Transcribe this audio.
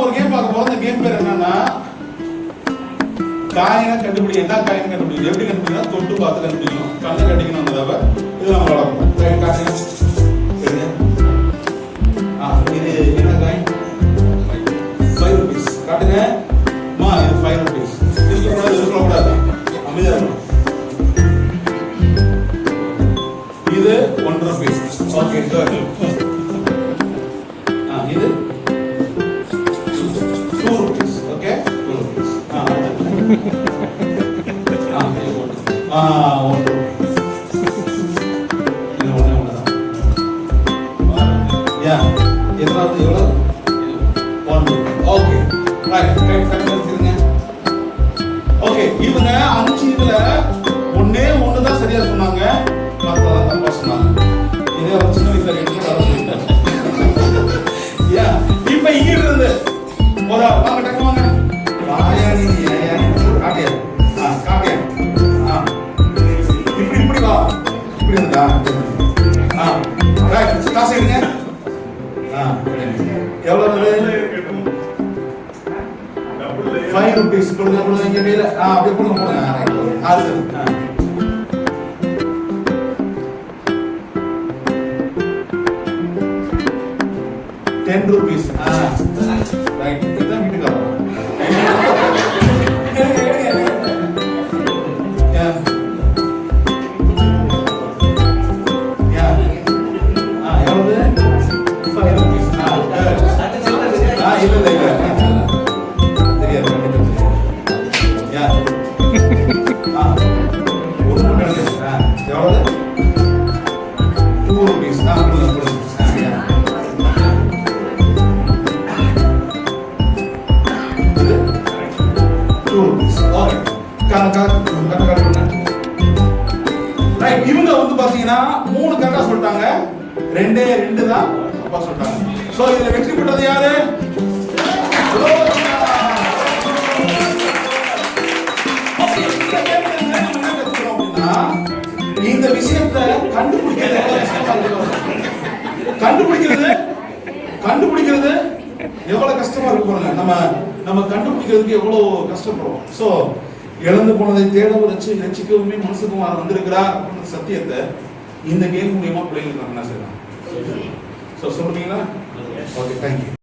ஒரு கேம் பார்க்க போறோம். இந்த கேம் பேர் என்னன்னா காயினை கண்டுபிடி. என்ன காயின் கண்டுபிடிக்கும்? எப்படி கண்டுபிடிக்கணும்? தொட்டு பார்த்து கண்டுபிடிக்கணும். கண்ணை கட்டிக்கணும். தடவை இது நம்ம வளர்க்கணும். காட்டுங்க. இது என்ன காயின்? 5 rupees. காட்டுங்க. இது 5 rupees. இருக்கக்கூடாது. அமைதியா இருக்கணும். இது 1 rupees. Okay good. இது 2 rupees. Okay 2 rupees. 1 rupees. இது ஒண்ணுதான். யா எவ்வளவு எவ்வளவு? 1 rupee. ஓகே ரைட் கரெக்ட் வச்சிருங்க. ஓகே இவங்க 5 இதுல ஒண்ணே ஒண்ணு தான் சரியா சொன்னாங்க. மத்ததெல்லாம் தப்பா சொன்னாங்க. இதே ஒரு சின்ன வயசுல எடுத்து வர சொல்லிட்டேன். யா இப்போ இங்க இருந்து போடா வாங்க டக்கு வாங்க. வாயா நீ ஏயா காட்டியா? காட்டியா? இப்படி வா. இப்படி இருந்தா. ரைட் காசு எடுங்க. எவ்வளவு வருது? 5 rupees. கொடுங்க கொடுங்க இங்க கையில. அப்படியே கொடுங்க போடுங்க. அது 10 rupees. ரைட் இதான் வீட்டுக்காரா? எவ்வளவு? 5 rupees. இல்ல தெரியாது. எவ்வளவு? 2 rupees. கொடுங்க. இவங்க வந்து பாத்தீங்கன்னா 3 கரெக்டா சொல்லிட்டாங்க. 2 தான் தப்பா சொல்லிட்டாங்க. சோ இதுல வெற்றி பெற்றது யாரு? இந்த விஷயத்தை கண்டுபிடிக்கிறது எவ்வளவு கஷ்டமா இருக்கு பாருங்க. நம்ம கண்டுபிடிக்கிறதுக்கு எவ்வளவு கஷ்டப்படுறோம். சோ இழந்து போனதை தேடவும் ரட்சிக்கவுமே மனசுக்குமார் வந்திருக்கிறார் அப்படின்ற சத்தியத்தை இந்த கேம் மூலியமா பிள்ளைங்களுக்கு நான் என்ன செய்யலாம்? சொல்றீங்களா? Okay thank you.